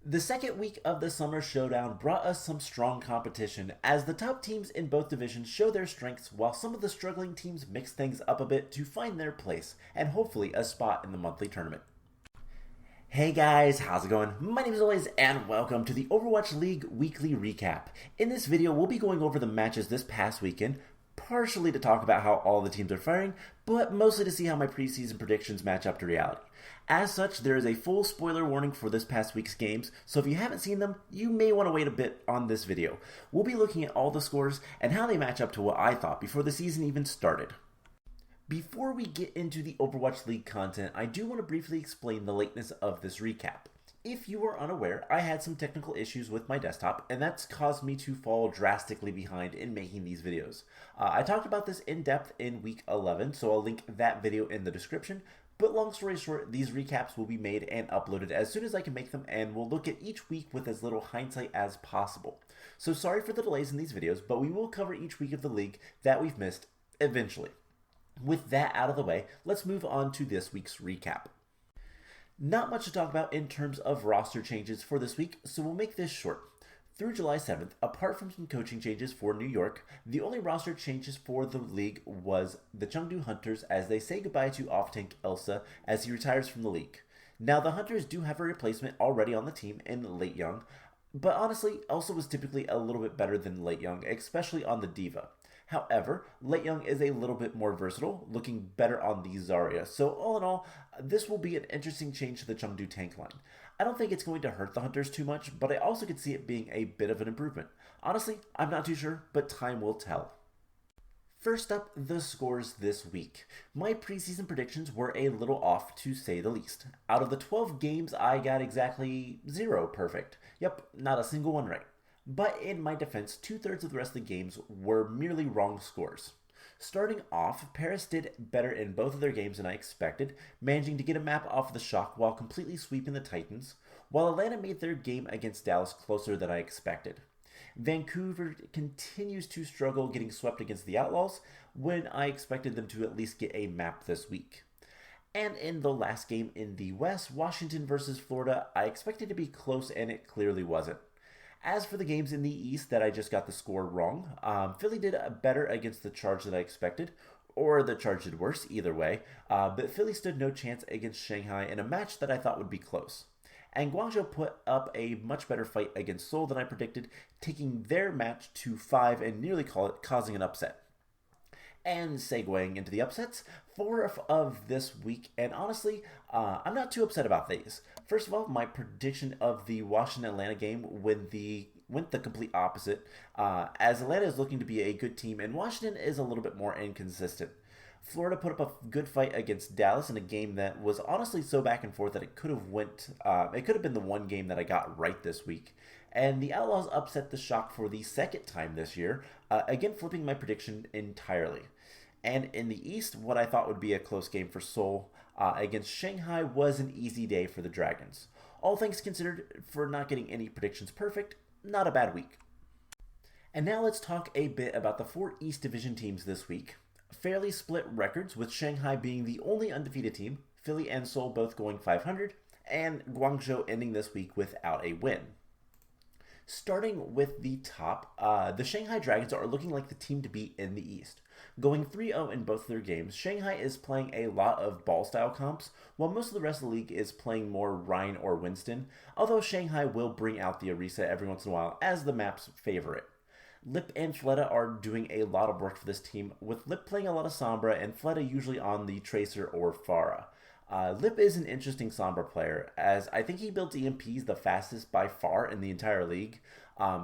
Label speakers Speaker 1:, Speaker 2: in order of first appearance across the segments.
Speaker 1: The second week of the Summer Showdown brought us some strong competition as the top teams in both divisions show their strengths while some of the struggling teams mix things up a bit to find their place and hopefully a spot in the monthly tournament. Hey guys, how's it going? My name is Always and welcome to the Overwatch League Weekly Recap. In this video, we'll be going over the matches this past weekend, partially to talk about how all the teams are faring, but mostly to see how my preseason predictions match up to reality. As such, there is a full spoiler warning for this past week's games, so if you haven't seen them, you may want to wait a bit on this video. We'll be looking at all the scores and how they match up to what I thought before the season even started. Before we get into the Overwatch League content, I do want to briefly explain the lateness of this recap. If you are unaware, I had some technical issues with my desktop, and that's caused me to fall drastically behind in making these videos. I talked about this in depth in week 11, so I'll link that video in the description. But long story short, these recaps will be made and uploaded as soon as I can make them, and we'll look at each week with as little hindsight as possible. So sorry for the delays in these videos, but we will cover each week of the league that we've missed eventually. With that out of the way, let's move on to this week's recap. Not much to talk about in terms of roster changes for this week, so we'll make this short. Through July 7th, apart from some coaching changes for New York, the only roster changes for the league was the Chengdu Hunters as they say goodbye to off-tank Elsa as he retires from the league. Now, the Hunters do have a replacement already on the team in Late Young, but honestly, Elsa was typically a little bit better than Late Young, especially on the Diva. However, Late Young is a little bit more versatile, looking better on the Zarya. So all in all, this will be an interesting change to the Chengdu tank line. I don't think it's going to hurt the Hunters too much, but I also could see it being a bit of an improvement. Honestly, I'm not too sure, but time will tell. First up, the scores this week. My preseason predictions were a little off to say the least. Out of the 12 games, I got exactly 0 perfect. Yep, not a single one right. But in my defense, 2/3 of the rest of the games were merely wrong scores. Starting off, Paris did better in both of their games than I expected, managing to get a map off the shock while completely sweeping the Titans, while Atlanta made their game against Dallas closer than I expected. Vancouver continues to struggle getting swept against the Outlaws when I expected them to at least get a map this week. And in the last game in the West, Washington versus Florida, I expected to be close and it clearly wasn't. As for the games in the East that I just got the score wrong, Philly did better against the Charge than I expected, or the Charge did worse, either way, but Philly stood no chance against Shanghai in a match that I thought would be close. And Guangzhou put up a much better fight against Seoul than I predicted, taking their match to 5 and nearly causing an upset. And segueing into the upsets, 4 of this week, and honestly, I'm not too upset about these. First of all, my prediction of the Washington-Atlanta game went the complete opposite, as Atlanta is looking to be a good team, and Washington is a little bit more inconsistent. Florida put up a good fight against Dallas in a game that was honestly so back and forth that it could have been the one game that I got right this week. And the Outlaws upset the Shock for the second time this year, again flipping my prediction entirely. And in the East, what I thought would be a close game for Seoul against Shanghai was an easy day for the Dragons. All things considered, for not getting any predictions perfect, not a bad week. And now let's talk a bit about the 4 East Division teams this week. Fairly split records, with Shanghai being the only undefeated team, Philly and Seoul both going 500, and Guangzhou ending this week without a win. Starting with the top, the Shanghai Dragons are looking like the team to beat in the East. Going 3-0 in both their games, Shanghai is playing a lot of ball-style comps, while most of the rest of the league is playing more Rhine or Winston, although Shanghai will bring out the Orisa every once in a while as the map's favorite. Lip and Fleta are doing a lot of work for this team, with Lip playing a lot of Sombra and Fleta usually on the Tracer or Pharah. Lip is an interesting Sombra player, as I think he built EMPs the fastest by far in the entire league.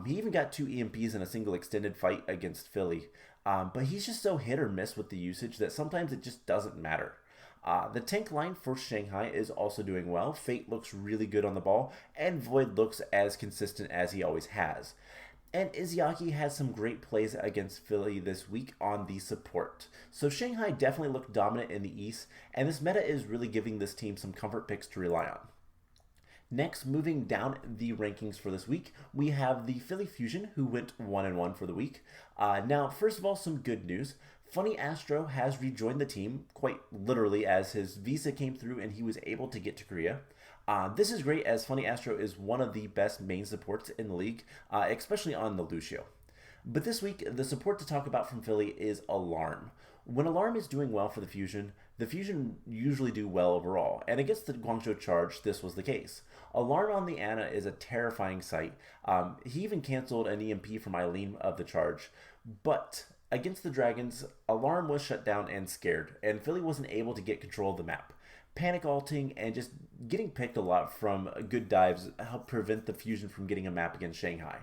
Speaker 1: He even got 2 EMPs in a single extended fight against Philly. But he's just so hit or miss with the usage that sometimes it just doesn't matter. The tank line for Shanghai is also doing well. Fate looks really good on the ball, and Void looks as consistent as he always has. And Izayaki has some great plays against Philly this week on the support. So Shanghai definitely looked dominant in the East, and this meta is really giving this team some comfort picks to rely on. Next, moving down the rankings for this week, we have the Philly Fusion, who went 1-1 for the week. Now, first of all, some good news. Funny Astro has rejoined the team, quite literally, as his visa came through and he was able to get to Korea. This is great as Funny Astro is one of the best main supports in the league, especially on the Lucio. But this week, the support to talk about from Philly is Alarm. When Alarm is doing well for the Fusion usually do well overall, and against the Guangzhou Charge, this was the case. Alarm on the Ana is a terrifying sight. He even canceled an EMP from Eileen of the Charge, but against the Dragons, Alarm was shut down and scared, and Philly wasn't able to get control of the map. Panic alting and just getting picked a lot from good dives helped prevent the Fusion from getting a map against Shanghai.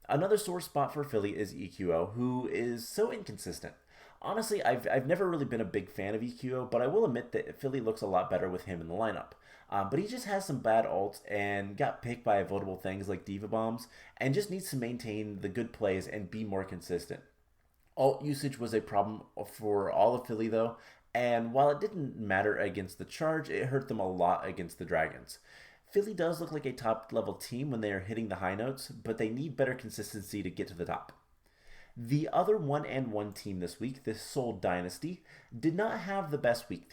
Speaker 1: Another sore spot for Philly is EQO, who is so inconsistent. Honestly, I've never really been a big fan of EQO, but I will admit that Philly looks a lot better with him in the lineup. But he just has some bad ults and got picked by avoidable things like Diva Bombs, and just needs to maintain the good plays and be more consistent. Alt usage was a problem for all of Philly though, and while it didn't matter against the Charge, it hurt them a lot against the Dragons. Philly does look like a top level team when they are hitting the high notes, but they need better consistency to get to the top. The other 1-1 team this week, the Seoul Dynasty, did not have the best week.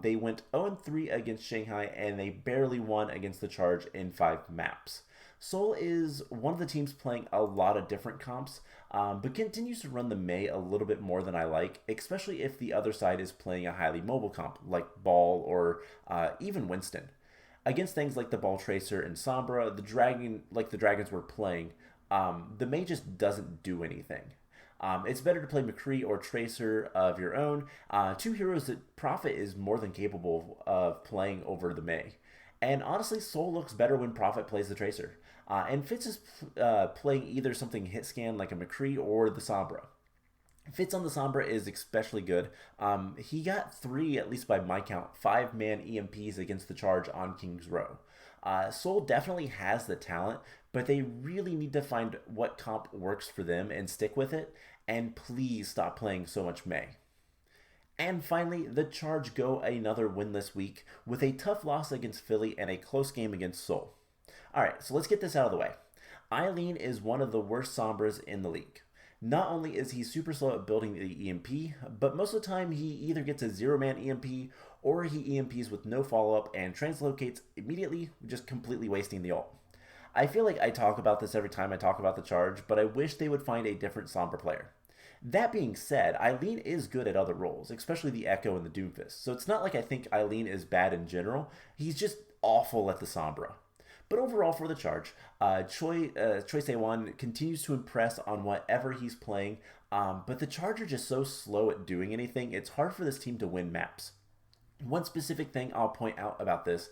Speaker 1: They went 0-3 against Shanghai and they barely won against the Charge in 5 maps. Seoul is one of the teams playing a lot of different comps, but continues to run the Mei a little bit more than I like, especially if the other side is playing a highly mobile comp like Ball or even Winston. Against things like the Ball Tracer and Sombra, the Dragons were playing, the Mei just doesn't do anything. It's better to play McCree or Tracer of your own, two heroes that Prophet is more than capable of playing over the Mei. And honestly, Soul looks better when Prophet plays the Tracer. And Fitz is playing either something hit scan like a McCree or the Sombra. Fitz on the Sombra is especially good. He got 3, at least by my count, 5-man EMPs against the Charge on King's Row. Soul definitely has the talent, but they really need to find what comp works for them and stick with it, and please stop playing so much Mei. And finally, the Charge go another winless week with a tough loss against Philly and a close game against Seoul. Alright, so let's get this out of the way. Eileen is one of the worst Sombras in the league. Not only is he super slow at building the EMP, but most of the time he either gets a 0-man EMP or he EMPs with no follow-up and translocates immediately, just completely wasting the ult. I feel like I talk about this every time I talk about the Charge, but I wish they would find a different Sombra player. That being said, Eileen is good at other roles, especially the Echo and the Doomfist, so it's not like I think Eileen is bad in general, he's just awful at the Sombra. But overall for the Charge, Choi Se-won continues to impress on whatever he's playing, but the Charge are just so slow at doing anything, it's hard for this team to win maps. One specific thing I'll point out about this,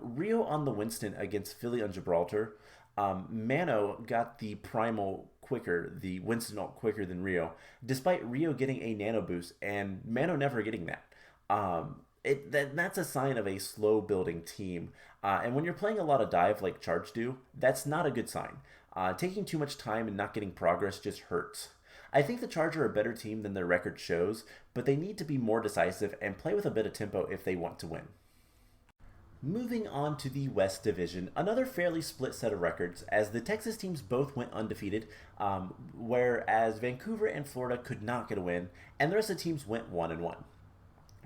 Speaker 1: Rio on the Winston against Philly on Gibraltar, Mano got the Primal quicker, the Winston ult quicker than Rio, despite Rio getting a nano boost and Mano never getting that. That's a sign of a slow building team, and when you're playing a lot of dive like Charge do, that's not a good sign. Taking too much time and not getting progress just hurts. I think the Charge are a better team than their record shows, but they need to be more decisive and play with a bit of tempo if they want to win. Moving on to the West Division, another fairly split set of records, as the Texas teams both went undefeated, whereas Vancouver and Florida could not get a win, and the rest of the teams went 1-1.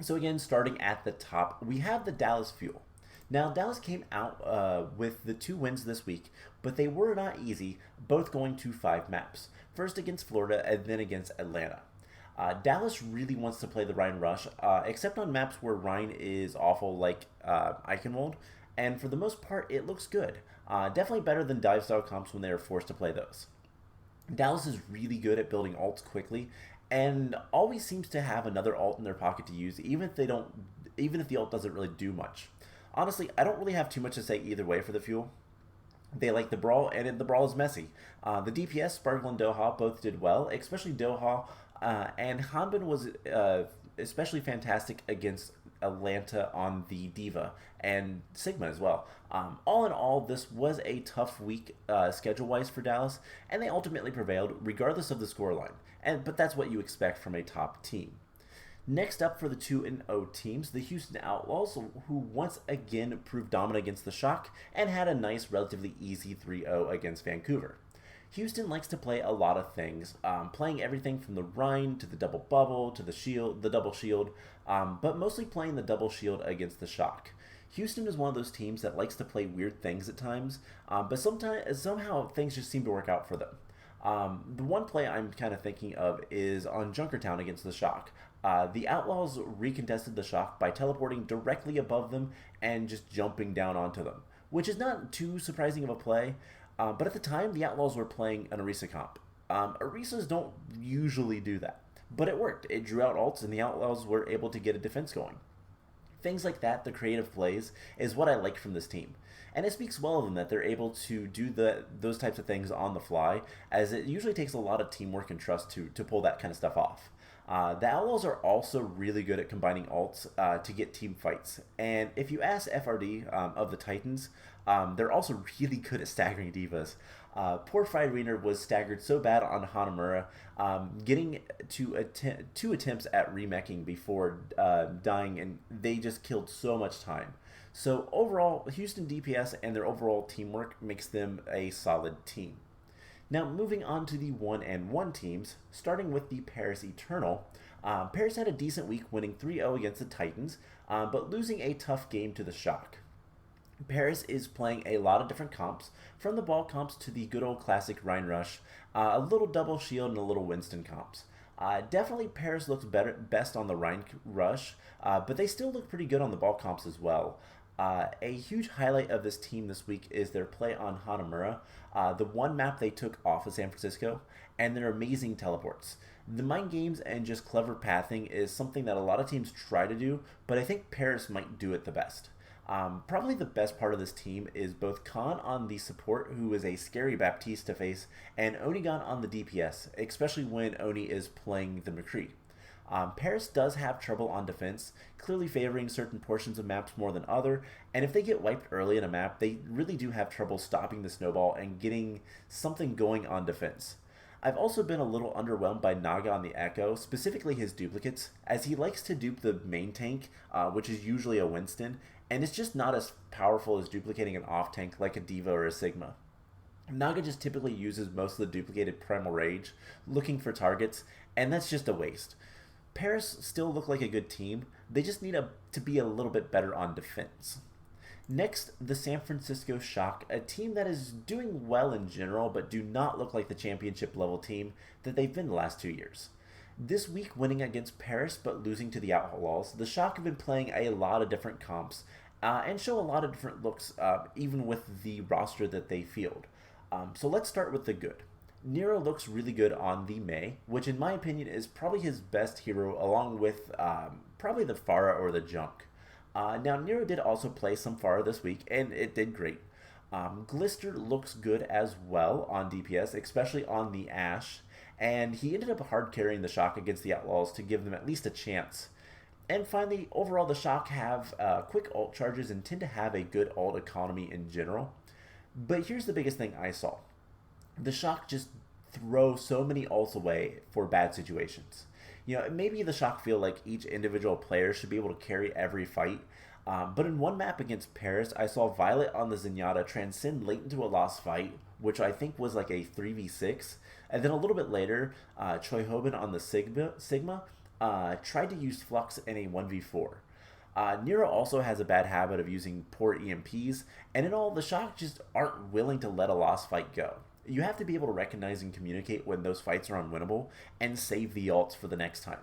Speaker 1: So again, starting at the top, we have the Dallas Fuel. Now, Dallas came out with the 2 wins this week, but they were not easy, both going to 5 maps. First against Florida and then against Atlanta. Dallas really wants to play the Rhine Rush, except on maps where Rhine is awful like Eichenwald, and for the most part it looks good. Definitely better than dive style comps when they are forced to play those. Dallas is really good at building ults quickly, and always seems to have another ult in their pocket to use, even if the ult doesn't really do much. Honestly, I don't really have too much to say either way for the Fuel. They like the Brawl, and the Brawl is messy. The DPS, Sparkle and Doha both did well, especially Doha, and Hanbin was especially fantastic against Atlanta on the Diva, and Sigma as well. All in all, this was a tough week schedule-wise for Dallas, and they ultimately prevailed regardless of the scoreline. But that's what you expect from a top team. Next up for the 2-0 teams, the Houston Outlaws, who once again proved dominant against the Shock and had a nice, relatively easy 3-0 against Vancouver. Houston likes to play a lot of things, playing everything from the Rhine to the double bubble to the double shield, but mostly playing the double shield against the Shock. Houston is one of those teams that likes to play weird things at times, but sometimes somehow things just seem to work out for them. The one play I'm kind of thinking of is on Junkertown against the Shock. The Outlaws recontested the Shock by teleporting directly above them and just jumping down onto them, which is not too surprising of a play, but at the time the Outlaws were playing an Orisa comp. Orisas don't usually do that, but it worked. It drew out ults and the Outlaws were able to get a defense going. Things like that, the creative plays, is what I like from this team. And it speaks well of them that they're able to do those types of things on the fly, as it usually takes a lot of teamwork and trust to pull that kind of stuff off. The Outlaws are also really good at combining ults to get team fights. And if you ask FRD of the Titans, they're also really good at staggering divas. Poor Fried Wiener was staggered so bad on Hanamura, getting to two attempts at remeching before dying, and they just killed so much time. So overall, Houston DPS and their overall teamwork makes them a solid team. Now moving on to the 1-1 teams, starting with the Paris Eternal. Paris had a decent week, winning 3-0 against the Titans, but losing a tough game to the Shock. Paris is playing a lot of different comps, from the ball comps to the good old classic Rhine Rush, a little double shield and a little Winston comps. Definitely Paris looks best on the Rhine Rush, but they still look pretty good on the ball comps as well. A huge highlight of this team this week is their play on Hanamura, the one map they took off of San Francisco, and their amazing teleports. The mind games and just clever pathing is something that a lot of teams try to do, but I think Paris might do it the best. Probably the best part of this team is both Khan on the support, who is a scary Baptiste to face, and Onigan on the DPS, especially when Oni is playing the McCree. Paris does have trouble on defense, clearly favoring certain portions of maps more than other, and if they get wiped early in a map, they really do have trouble stopping the snowball and getting something going on defense. I've also been a little underwhelmed by Naga on the Echo, specifically his duplicates, as he likes to dupe the main tank, which is usually a Winston, and it's just not as powerful as duplicating an off tank like a Diva or a Sigma. Naga just typically uses most of the duplicated Primal Rage, looking for targets, and that's just a waste. Paris still look like a good team, they just need to be a little bit better on defense. Next, the San Francisco Shock, a team that is doing well in general, but do not look like the championship level team that they've been the last 2 years. This week, winning against Paris, but losing to the Outlaws, the Shock have been playing a lot of different comps, and show a lot of different looks, even with the roster that they field. So let's start with the good. Nero looks really good on the Mei, which in my opinion is probably his best hero, along with probably the Pharah or the Junk. Now, Nero did also play some Pharah this week, and it did great. Glister looks good as well on DPS, especially on the Ashe, and he ended up hard carrying the Shock against the Outlaws to give them at least a chance. And finally, overall, the Shock have quick ult charges and tend to have a good ult economy in general. But here's the biggest thing I saw. The Shock just throw so many ults away for bad situations. You know, maybe the Shock feel like each individual player should be able to carry every fight, but in one map against Paris, I saw Violet on the Zenyatta transcend late into a lost fight, which I think was like a 3v6, and then a little bit later, Choi Hoban on the Sigma tried to use Flux in a 1v4. Nero also has a bad habit of using poor EMPs, and in all, the Shock just aren't willing to let a lost fight go. You have to be able to recognize and communicate when those fights are unwinnable and save the ults for the next time.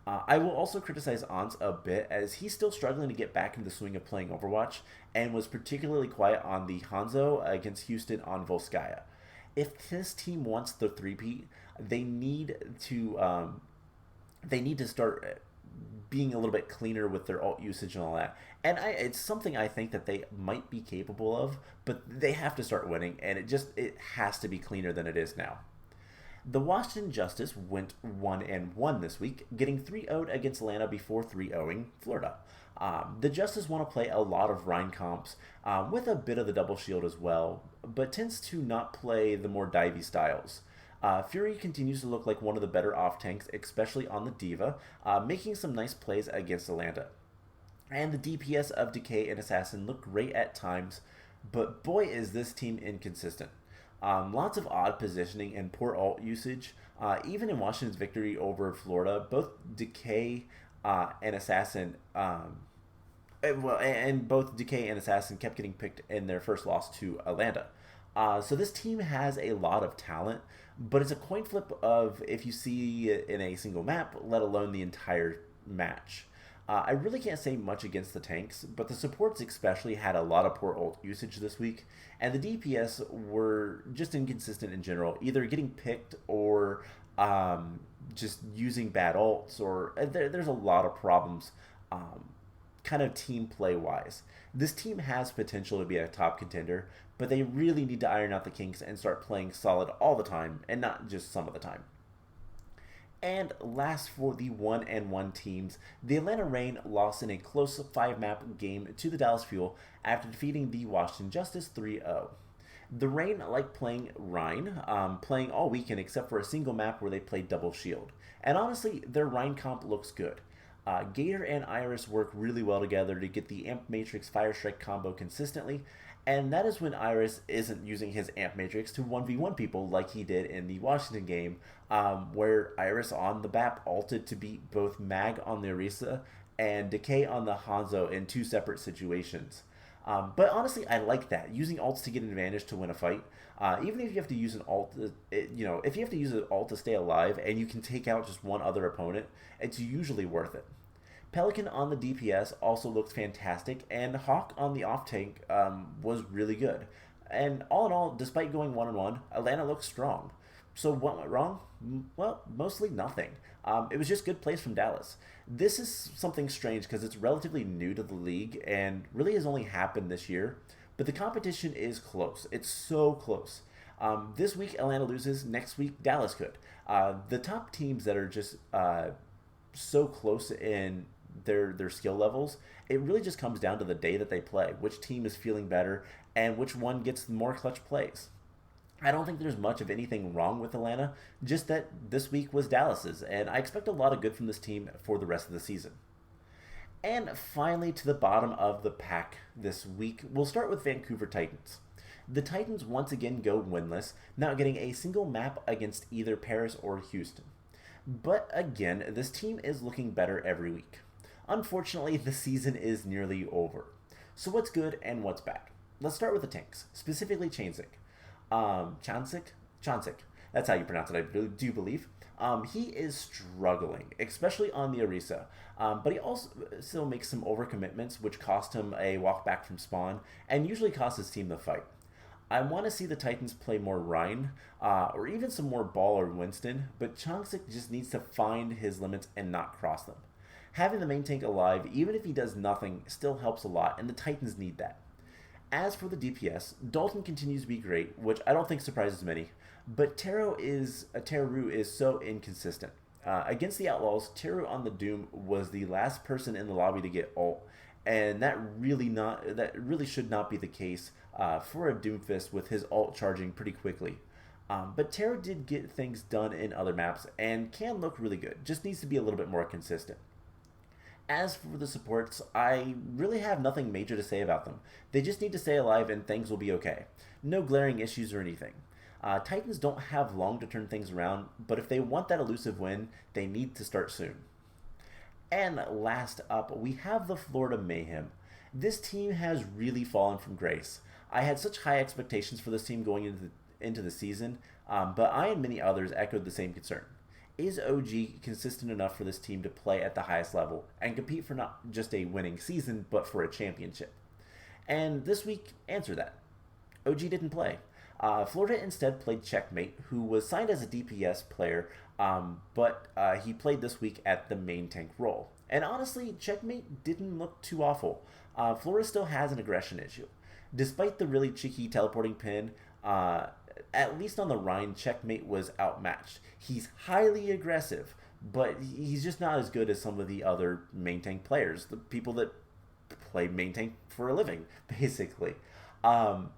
Speaker 1: I will also criticize Ants a bit, as he's still struggling to get back into the swing of playing Overwatch and was particularly quiet on the Hanzo against Houston on Volskaya. If this team wants the three-peat, they need to start being a little bit cleaner with their ult usage and all that. And it's something I think that they might be capable of, but they have to start winning, and it has to be cleaner than it is now. The Washington Justice went 1-1 this week, getting 3-0'd against Atlanta before 3-0ing Florida. The Justice want to play a lot of Rhine comps, with a bit of the double shield as well, but tends to not play the more divey styles. Fury continues to look like one of the better off tanks, especially on the Diva, making some nice plays against Atlanta. And the DPS of Decay and Assassin look great at times, but boy is this team inconsistent. Lots of odd positioning and poor ult usage. Even in Washington's victory over Florida, both Decay and Assassin Well, and both Decay and Assassin kept getting picked in their first loss to Atlanta. So this team has a lot of talent, but it's a coin flip of if you see it in a single map, let alone the entire match. I really can't say much against the tanks, but the supports especially had a lot of poor ult usage this week, and the DPS were just inconsistent in general, either getting picked or just using bad ults, or there's a lot of problems kind of team play wise. This team has potential to be a top contender, but they really need to iron out the kinks and start playing solid all the time and not just some of the time. And last for the 1-1 teams, the Atlanta Reign lost in a close 5-map game to the Dallas Fuel after defeating the Washington Justice 3-0. The Reign like playing Rhine, playing all weekend except for a single map where they played double shield. And honestly, their Rhine comp looks good. Gator and Iris work really well together to get the Amp Matrix Fire Strike combo consistently, and that is when Iris isn't using his Amp Matrix to 1v1 people like he did in the Washington game, where Iris on the map ulted to beat both Mag on the Orisa and Decay on the Hanzo in 2 separate situations. But honestly, I like that, using ults to get an advantage to win a fight. Even if you have to use an ult, if you have to use an ult to stay alive and you can take out just one other opponent, it's usually worth it. Pelican on the DPS also looked fantastic, and Hawk on the off tank was really good. And all in all, despite going 1-1, Atlanta looks strong. So what went wrong? Well, mostly nothing. It was just good plays from Dallas. This is something strange because it's relatively new to the league and really has only happened this year, but the competition is close. It's so close. This week Atlanta loses, next week Dallas could. The top teams that are just so close in their skill levels, it really just comes down to the day that they play, which team is feeling better and which one gets more clutch plays. I don't think there's much of anything wrong with Atlanta, just that this week was Dallas's, and I expect a lot of good from this team for the rest of the season. And finally, to the bottom of the pack this week, we'll start with Vancouver Titans. The Titans once again go winless, not getting a single map against either Paris or Houston. But again, this team is looking better every week. Unfortunately, the season is nearly over. So what's good and what's bad? Let's start with the tanks, specifically Chansik. Chansik. That's how you pronounce it, I do believe. He is struggling, especially on the Orisa. But he also still makes some overcommitments, which cost him a walk back from spawn, and usually cost his team the fight. I want to see the Titans play more Rhine, or even some more Ball or Winston, but Chansik just needs to find his limits and not cross them. Having the main tank alive, even if he does nothing, still helps a lot, and the Titans need that. As for the DPS, Dalton continues to be great, which I don't think surprises many, but Teru is so inconsistent. Against the Outlaws, Teru on the Doom was the last person in the lobby to get ult, and that really should not be the case for a Doomfist with his ult charging pretty quickly. But Teru did get things done in other maps and can look really good, just needs to be a little bit more consistent. As for the supports, I really have nothing major to say about them. They just need to stay alive and things will be okay. No glaring issues or anything. Titans don't have long to turn things around, but if they want that elusive win, they need to start soon. And last up, we have the Florida Mayhem. This team has really fallen from grace. I had such high expectations for this team going into the season, but I and many others echoed the same concern. Is OG consistent enough for this team to play at the highest level and compete for not just a winning season, but for a championship? And this week, answer that. OG didn't play. Florida instead played Checkmate, who was signed as a DPS player, but he played this week at the main tank role. And honestly, Checkmate didn't look too awful. Florida still has an aggression issue. Despite the really cheeky teleporting pin, at least on the Rhine, Checkmate was outmatched. He's highly aggressive, but he's just not as good as some of the other main tank players, the people that play main tank for a living, basically.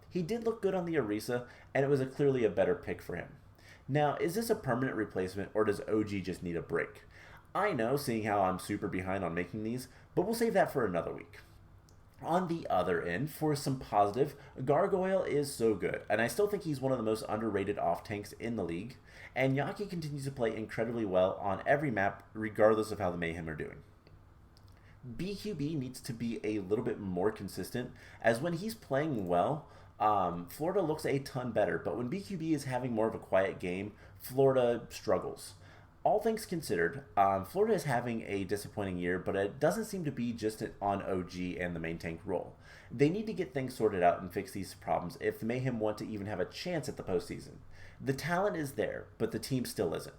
Speaker 1: He did look good on the Orisa, and it was clearly a better pick for him. Now, is this a permanent replacement, or does OG just need a break? I know, seeing how I'm super behind on making these, but we'll save that for another week. On the other end, for some positive, Gargoyle is so good, and I still think he's one of the most underrated off-tanks in the league, and Yaki continues to play incredibly well on every map, regardless of how the Mayhem are doing. BQB needs to be a little bit more consistent, as when he's playing well, Florida looks a ton better, but when BQB is having more of a quiet game, Florida struggles. All things considered, Florida is having a disappointing year, but it doesn't seem to be just on OG and the main tank role. They need to get things sorted out and fix these problems if the Mayhem want to even have a chance at the postseason. The talent is there, but the team still isn't.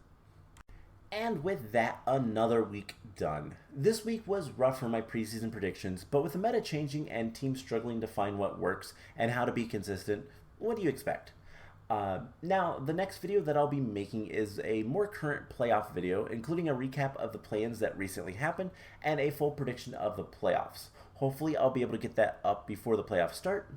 Speaker 1: And with that, another week done. This week was rough for my preseason predictions, but with the meta changing and teams struggling to find what works and how to be consistent, what do you expect? Now, the next video that I'll be making is a more current playoff video, including a recap of the play-ins that recently happened and a full prediction of the playoffs. Hopefully, I'll be able to get that up before the playoffs start,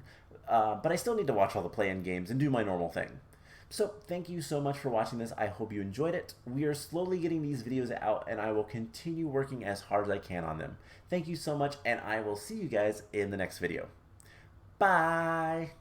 Speaker 1: but I still need to watch all the play-in games and do my normal thing. So, thank you so much for watching this. I hope you enjoyed it. We are slowly getting these videos out, and I will continue working as hard as I can on them. Thank you so much, and I will see you guys in the next video. Bye!